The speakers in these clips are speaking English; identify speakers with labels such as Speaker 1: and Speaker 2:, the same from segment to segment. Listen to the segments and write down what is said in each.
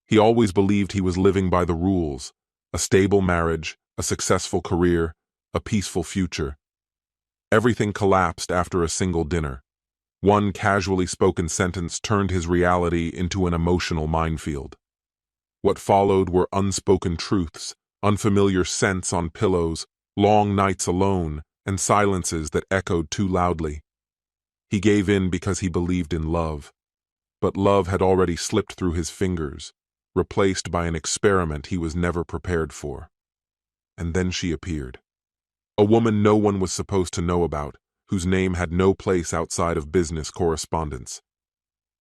Speaker 1: He always believed he was living by the rules: a stable marriage, a successful career, a peaceful future. Everything collapsed after a single dinner. One casually spoken sentence turned his reality into an emotional minefield. What followed were unspoken truths, unfamiliar scents on pillows, long nights alone, and silences that echoed too loudly. He gave in because he believed in love, but love had already slipped through his fingers, replaced by an experiment he was never prepared for. And then she appeared. A woman no one was supposed to know about, whose name had no place outside of business correspondence.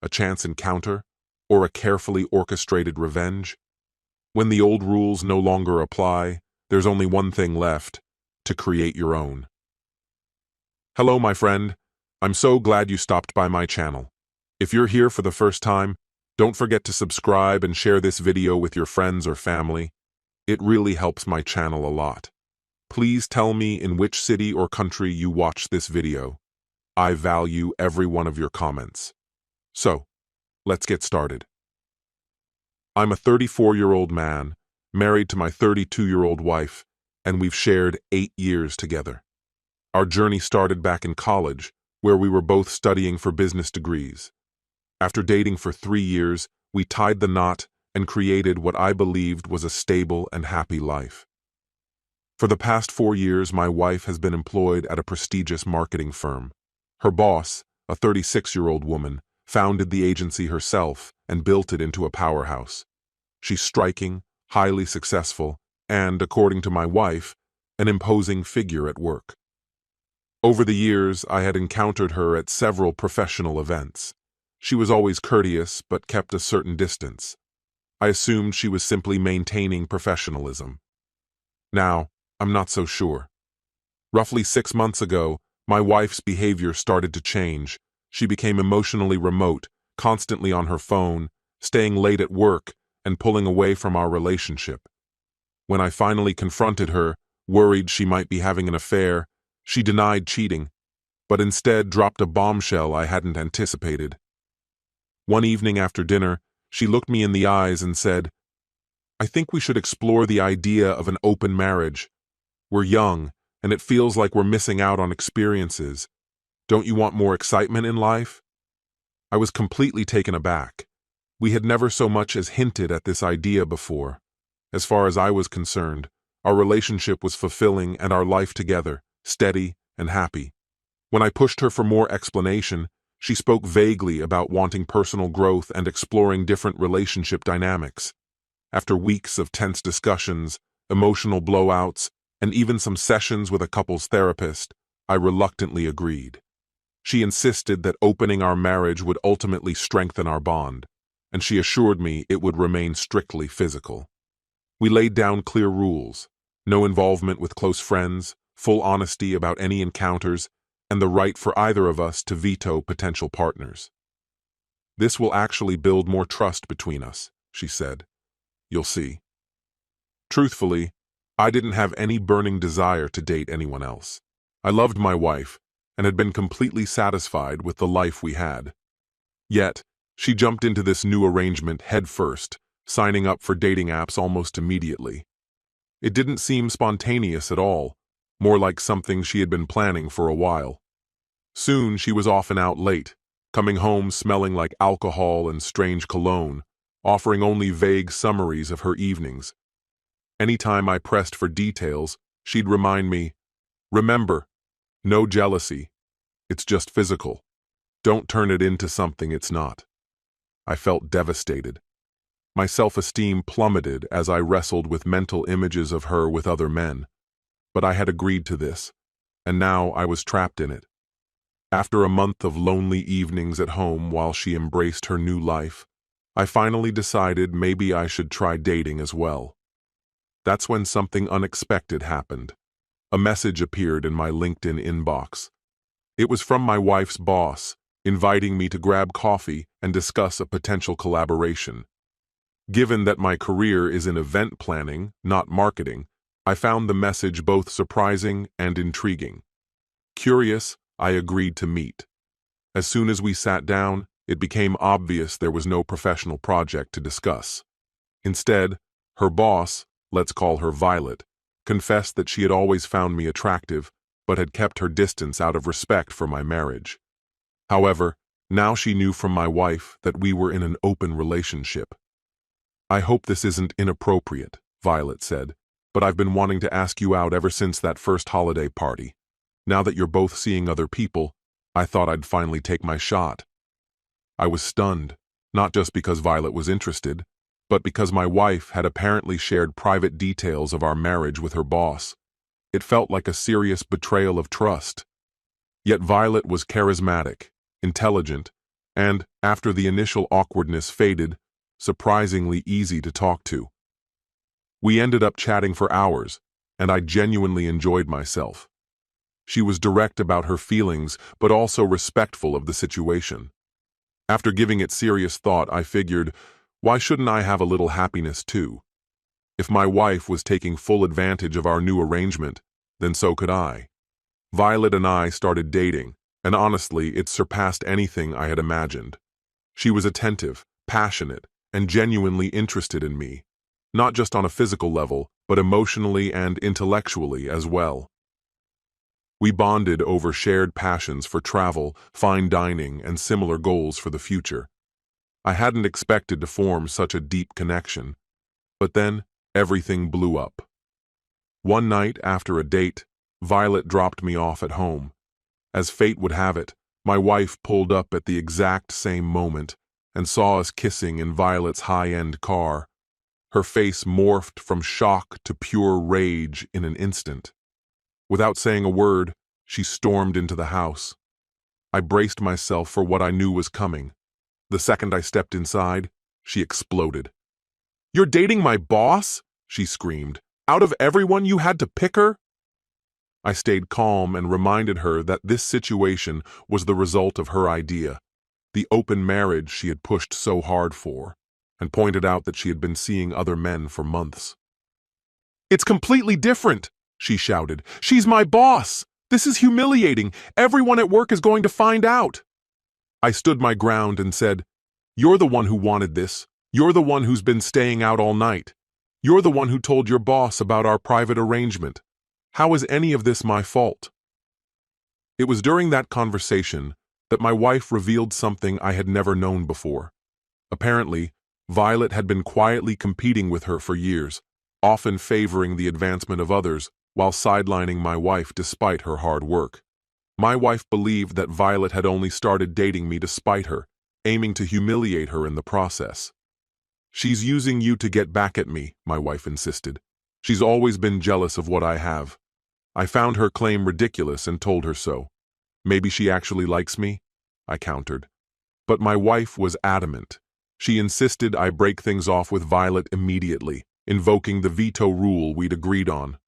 Speaker 1: A chance encounter, or a carefully orchestrated revenge? When the old rules no longer apply, there's only one thing left: to create your own. Hello, my friend. I'm so glad you stopped by my channel. If you're here for the first time, don't forget to subscribe and share this video with your friends or family. It really helps my channel a lot. Please tell me in which city or country you watch this video. I value every one of your comments. So, let's get started. I'm a 34-year-old man, married to my 32-year-old wife, and we've shared 8 years together. Our journey started back in college, where we were both studying for business degrees. After dating for 3 years, we tied the knot and created what I believed was a stable and happy life. For the past 4 years, my wife has been employed at a prestigious marketing firm. Her boss, a 36-year-old woman, founded the agency herself and built it into a powerhouse. She's striking, highly successful, and, according to my wife, an imposing figure at work. Over the years, I had encountered her at several professional events. She was always courteous, but kept a certain distance. I assumed she was simply maintaining professionalism. Now, I'm not so sure. Roughly 6 months ago, my wife's behavior started to change. She became emotionally remote, constantly on her phone, staying late at work, and pulling away from our relationship. When I finally confronted her, worried she might be having an affair, she denied cheating, but instead dropped a bombshell I hadn't anticipated. One evening after dinner, she looked me in the eyes and said, "I think we should explore the idea of an open marriage. We're young, and it feels like we're missing out on experiences. Don't you want more excitement in life?" I was completely taken aback. We had never so much as hinted at this idea before. As far as I was concerned, our relationship was fulfilling and our life together, steady and happy. When I pushed her for more explanation, she spoke vaguely about wanting personal growth and exploring different relationship dynamics. After weeks of tense discussions, emotional blowouts, and even some sessions with a couples therapist, I reluctantly agreed. She insisted that opening our marriage would ultimately strengthen our bond, and she assured me it would remain strictly physical. We laid down clear rules: no involvement with close friends, full honesty about any encounters, and the right for either of us to veto potential partners. "This will actually build more trust between us," she said. "You'll see." Truthfully, I didn't have any burning desire to date anyone else. I loved my wife and had been completely satisfied with the life we had. Yet, she jumped into this new arrangement head first, signing up for dating apps almost immediately. It didn't seem spontaneous at all, more like something she had been planning for a while. Soon she was often out late, coming home smelling like alcohol and strange cologne, offering only vague summaries of her evenings. Anytime I pressed for details, she'd remind me, "Remember, no jealousy. It's just physical. Don't turn it into something it's not." I felt devastated. My self-esteem plummeted as I wrestled with mental images of her with other men. But I had agreed to this, and now I was trapped in it. After a month of lonely evenings at home while she embraced her new life, I finally decided maybe I should try dating as well. That's when something unexpected happened. A message appeared in my LinkedIn inbox. It was from my wife's boss, inviting me to grab coffee and discuss a potential collaboration. Given that my career is in event planning, not marketing, I found the message both surprising and intriguing. Curious, I agreed to meet. As soon as we sat down, it became obvious there was no professional project to discuss. Instead, her boss, let's call her Violet, confessed that she had always found me attractive, but had kept her distance out of respect for my marriage. However, now she knew from my wife that we were in an open relationship. "I hope this isn't inappropriate," Violet said, "but I've been wanting to ask you out ever since that first holiday party. Now that you're both seeing other people, I thought I'd finally take my shot." I was stunned, not just because Violet was interested, but because my wife had apparently shared private details of our marriage with her boss. It felt like a serious betrayal of trust. Yet Violet was charismatic, intelligent, and, after the initial awkwardness faded, surprisingly easy to talk to. We ended up chatting for hours, and I genuinely enjoyed myself. She was direct about her feelings, but also respectful of the situation. After giving it serious thought, I figured, why shouldn't I have a little happiness too? If my wife was taking full advantage of our new arrangement, then so could I. Violet and I started dating, and honestly, it surpassed anything I had imagined. She was attentive, passionate, and genuinely interested in me, not just on a physical level, but emotionally and intellectually as well. We bonded over shared passions for travel, fine dining, and similar goals for the future. I hadn't expected to form such a deep connection. But then, everything blew up. One night after a date, Violet dropped me off at home. As fate would have it, my wife pulled up at the exact same moment and saw us kissing in Violet's high-end car. Her face morphed from shock to pure rage in an instant. Without saying a word, she stormed into the house. I braced myself for what I knew was coming. The second I stepped inside, she exploded. "You're dating my boss?" she screamed. "Out of everyone, you had to pick her?" I stayed calm and reminded her that this situation was the result of her idea, the open marriage she had pushed so hard for, and pointed out that she had been seeing other men for months. "It's completely different," she shouted. "She's my boss. This is humiliating. Everyone at work is going to find out." I stood my ground and said, "You're the one who wanted this. You're the one who's been staying out all night. You're the one who told your boss about our private arrangement. How is any of this my fault?" It was during that conversation that my wife revealed something I had never known before. Apparently, Violet had been quietly competing with her for years, often favoring the advancement of others while sidelining my wife despite her hard work. My wife believed that Violet had only started dating me to spite her, aiming to humiliate her in the process. "She's using you to get back at me," my wife insisted. "She's always been jealous of what I have." I found her claim ridiculous and told her so. "Maybe she actually likes me?" I countered. But my wife was adamant. She insisted I break things off with Violet immediately, invoking the veto rule we'd agreed on.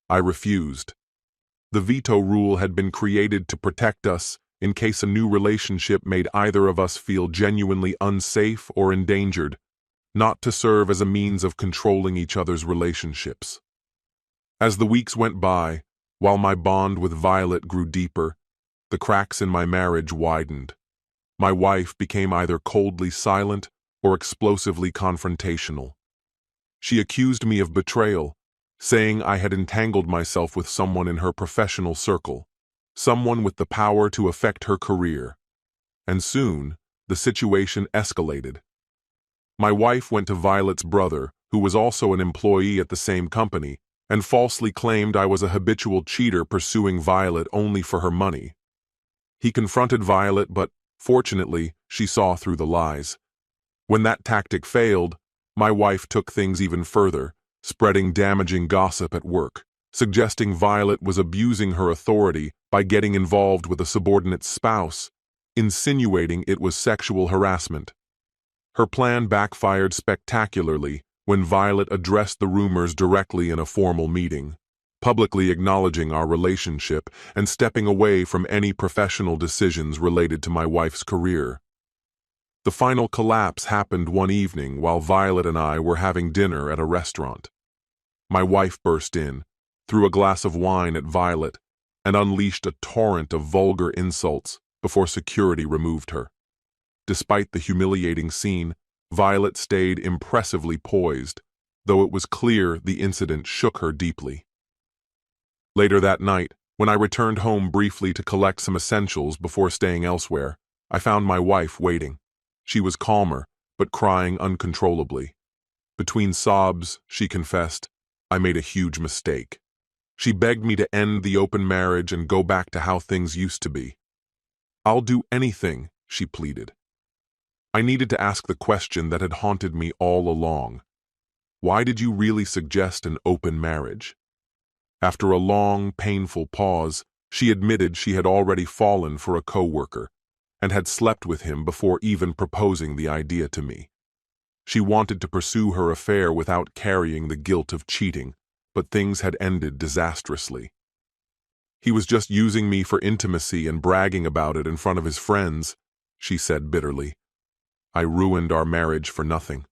Speaker 1: I refused. The veto rule had been created to protect us in case a new relationship made either of us feel genuinely unsafe or endangered, not to serve as a means of controlling each other's relationships. As the weeks went by, while my bond with Violet grew deeper, the cracks in my marriage widened. My wife became either coldly silent or explosively confrontational. She accused me of betrayal, saying I had entangled myself with someone in her professional circle, someone with the power to affect her career. And soon, the situation escalated. My wife went to Violet's brother, who was also an employee at the same company, and falsely claimed I was a habitual cheater pursuing Violet only for her money. He confronted Violet, but, fortunately, she saw through the lies. When that tactic failed, my wife took things even further, spreading damaging gossip at work, suggesting Violet was abusing her authority by getting involved with a subordinate spouse, insinuating it was sexual harassment. Her plan backfired spectacularly when Violet addressed the rumors directly in a formal meeting, publicly acknowledging our relationship and stepping away from any professional decisions related to my wife's career. The final collapse happened one evening while Violet and I were having dinner at a restaurant. My wife burst in, threw a glass of wine at Violet, and unleashed a torrent of vulgar insults before security removed her. Despite the humiliating scene, Violet stayed impressively poised, though it was clear the incident shook her deeply. Later that night, when I returned home briefly to collect some essentials before staying elsewhere, I found my wife waiting. She was calmer, but crying uncontrollably. Between sobs, she confessed, "I made a huge mistake." She begged me to end the open marriage and go back to how things used to be. "I'll do anything," she pleaded. I needed to ask the question that had haunted me all along. Why did you really suggest an open marriage? After a long, painful pause, she admitted she had already fallen for a coworker and had slept with him before even proposing the idea to me. She wanted to pursue her affair without carrying the guilt of cheating, but things had ended disastrously. "He was just using me for intimacy and bragging about it in front of his friends," she said bitterly. "I ruined our marriage for nothing."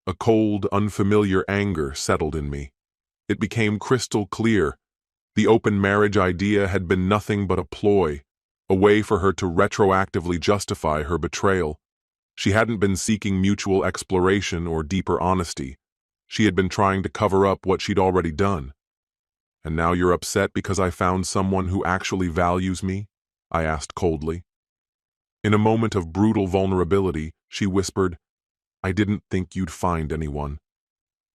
Speaker 1: A cold, unfamiliar anger settled in me. It became crystal clear. The open marriage idea had been nothing but a ploy, a way for her to retroactively justify her betrayal. She hadn't been seeking mutual exploration or deeper honesty. She had been trying to cover up what she'd already done. "And now you're upset because I found someone who actually values me?" I asked coldly. In a moment of brutal vulnerability, she whispered, "I didn't think you'd find anyone."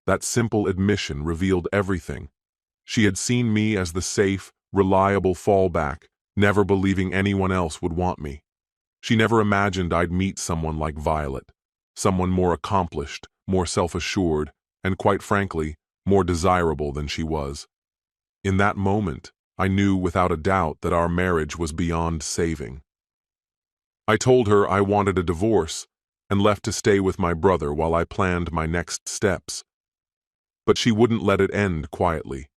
Speaker 1: That simple admission revealed everything. She had seen me as the safe, reliable fallback, never believing anyone else would want me. She never imagined I'd meet someone like Violet, someone more accomplished, more self-assured, and quite frankly, more desirable than she was. In that moment, I knew without a doubt that our marriage was beyond saving. I told her I wanted a divorce and left to stay with my brother while I planned my next steps. But she wouldn't let it end quietly.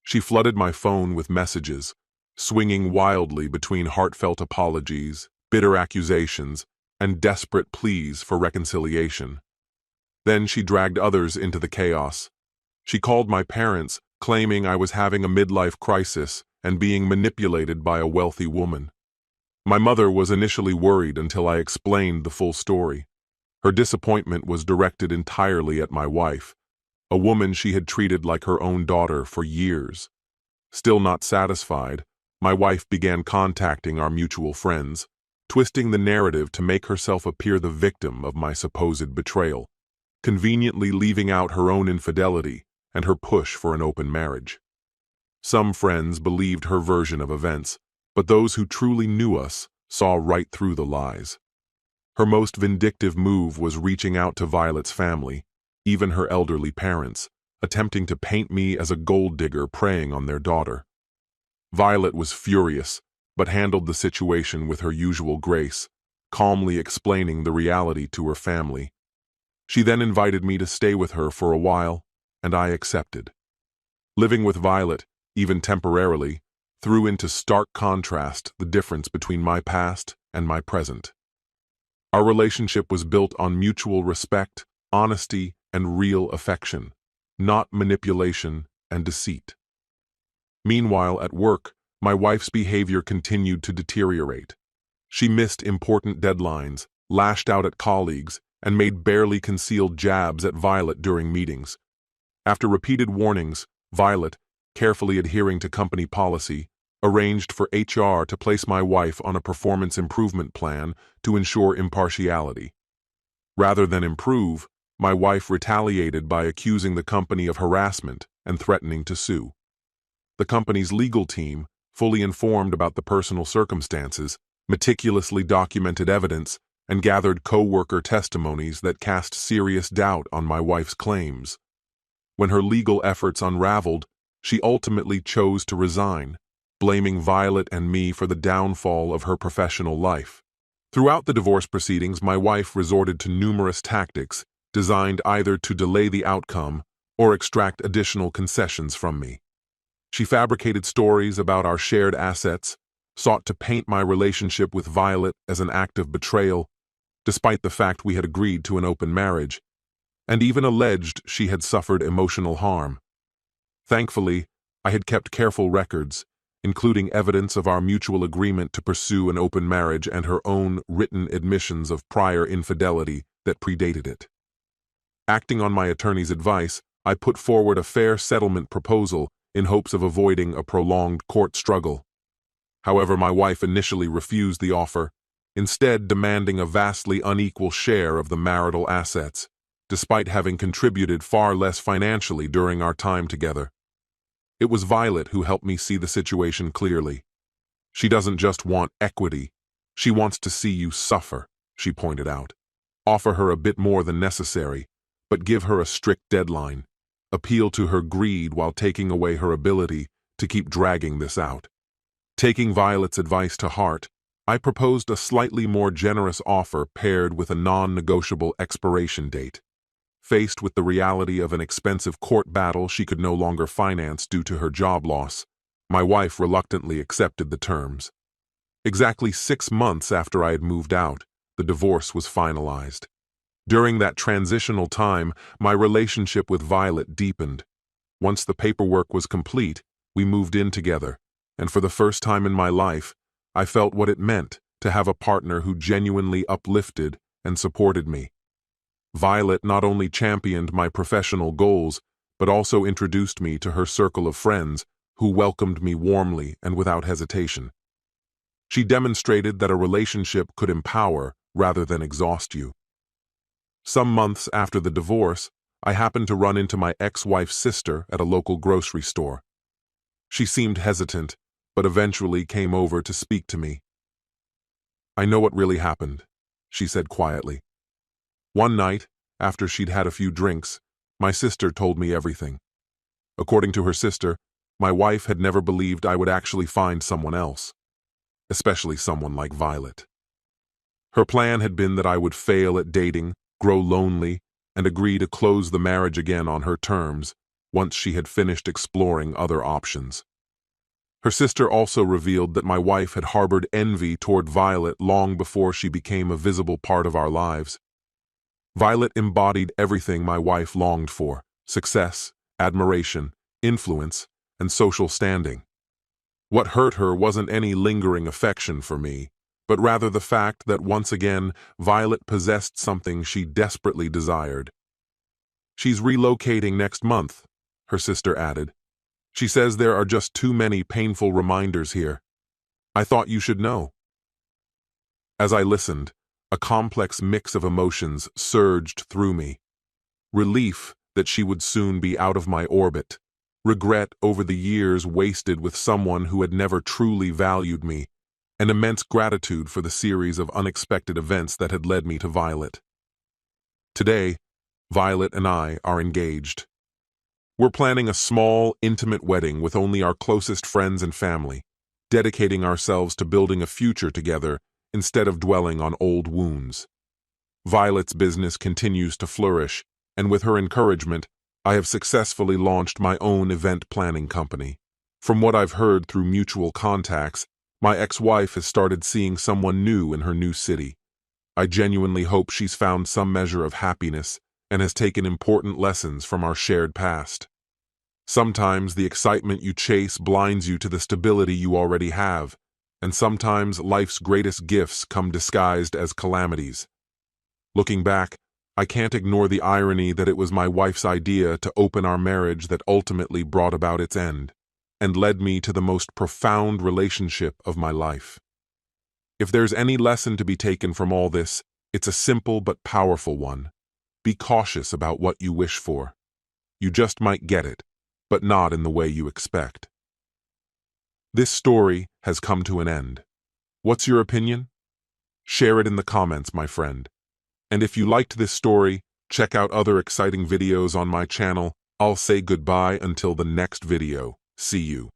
Speaker 1: She flooded my phone with messages, swinging wildly between heartfelt apologies, bitter accusations, and desperate pleas for reconciliation. Then she dragged others into the chaos. She called my parents, claiming I was having a midlife crisis and being manipulated by a wealthy woman. My mother was initially worried until I explained the full story. Her disappointment was directed entirely at my wife, a woman she had treated like her own daughter for years. Still not satisfied, my wife began contacting our mutual friends, twisting the narrative to make herself appear the victim of my supposed betrayal, conveniently leaving out her own infidelity and her push for an open marriage. Some friends believed her version of events, but those who truly knew us saw right through the lies. Her most vindictive move was reaching out to Violet's family, even her elderly parents, attempting to paint me as a gold digger preying on their daughter. Violet was furious, but handled the situation with her usual grace, calmly explaining the reality to her family. She then invited me to stay with her for a while, and I accepted. Living with Violet, even temporarily, threw into stark contrast the difference between my past and my present. Our relationship was built on mutual respect, honesty, and real affection, not manipulation and deceit. Meanwhile, at work, my wife's behavior continued to deteriorate. She missed important deadlines, lashed out at colleagues, and made barely concealed jabs at Violet during meetings. After repeated warnings, Violet, carefully adhering to company policy, arranged for HR to place my wife on a performance improvement plan to ensure impartiality. Rather than improve, my wife retaliated by accusing the company of harassment and threatening to sue. The company's legal team, fully informed about the personal circumstances, meticulously documented evidence and gathered co-worker testimonies that cast serious doubt on my wife's claims. When her legal efforts unraveled, she ultimately chose to resign, blaming Violet and me for the downfall of her professional life. Throughout the divorce proceedings, my wife resorted to numerous tactics designed either to delay the outcome or extract additional concessions from me. She fabricated stories about our shared assets, sought to paint my relationship with Violet as an act of betrayal, despite the fact we had agreed to an open marriage, and even alleged she had suffered emotional harm. Thankfully, I had kept careful records, including evidence of our mutual agreement to pursue an open marriage and her own written admissions of prior infidelity that predated it. Acting on my attorney's advice, I put forward a fair settlement proposal in hopes of avoiding a prolonged court struggle. However, my wife initially refused the offer, instead demanding a vastly unequal share of the marital assets, despite having contributed far less financially during our time together. It was Violet who helped me see the situation clearly. She doesn't just want equity, she wants to see you suffer, she pointed out. Offer her a bit more than necessary, but give her a strict deadline. Appeal to her greed while taking away her ability to keep dragging this out. Taking Violet's advice to heart, I proposed a slightly more generous offer paired with a non-negotiable expiration date. Faced with the reality of an expensive court battle she could no longer finance due to her job loss, my wife reluctantly accepted the terms. Exactly 6 months after I had moved out, the divorce was finalized. During that transitional time, my relationship with Violet deepened. Once the paperwork was complete, we moved in together, and for the first time in my life, I felt what it meant to have a partner who genuinely uplifted and supported me. Violet not only championed my professional goals, but also introduced me to her circle of friends who welcomed me warmly and without hesitation. She demonstrated that a relationship could empower rather than exhaust you. Some months after the divorce, I happened to run into my ex-wife's sister at a local grocery store. She seemed hesitant, but eventually came over to speak to me. "I know what really happened," she said quietly. "One night, after she'd had a few drinks, my sister told me everything. According to her sister, my wife had never believed I would actually find someone else, especially someone like Violet. Her plan had been that I would fail at dating, grow lonely, and agree to close the marriage again on her terms once she had finished exploring other options. Her sister also revealed that my wife had harbored envy toward Violet long before she became a visible part of our lives. Violet embodied everything my wife longed for: success, admiration, influence, and social standing. What hurt her wasn't any lingering affection for me, but rather the fact that once again, Violet possessed something she desperately desired. "She's relocating next month," her sister added. "She says there are just too many painful reminders here. I thought you should know." As I listened, a complex mix of emotions surged through me. Relief that she would soon be out of my orbit, regret over the years wasted with someone who had never truly valued me, and immense gratitude for the series of unexpected events that had led me to Violet. Today, Violet and I are engaged. We're planning a small, intimate wedding with only our closest friends and family, dedicating ourselves to building a future together instead of dwelling on old wounds. Violet's business continues to flourish, and with her encouragement, I have successfully launched my own event planning company. From what I've heard through mutual contacts, my ex-wife has started seeing someone new in her new city. I genuinely hope she's found some measure of happiness and has taken important lessons from our shared past. Sometimes the excitement you chase blinds you to the stability you already have, and sometimes life's greatest gifts come disguised as calamities. Looking back, I can't ignore the irony that it was my wife's idea to open our marriage that ultimately brought about its end, and led me to the most profound relationship of my life. If there's any lesson to be taken from all this, it's a simple but powerful one. Be cautious about what you wish for. You just might get it, but not in the way you expect. This story has come to an end. What's your opinion? Share it in the comments, my friend. And if you liked this story, check out other exciting videos on my channel. I'll say goodbye until the next video. See you.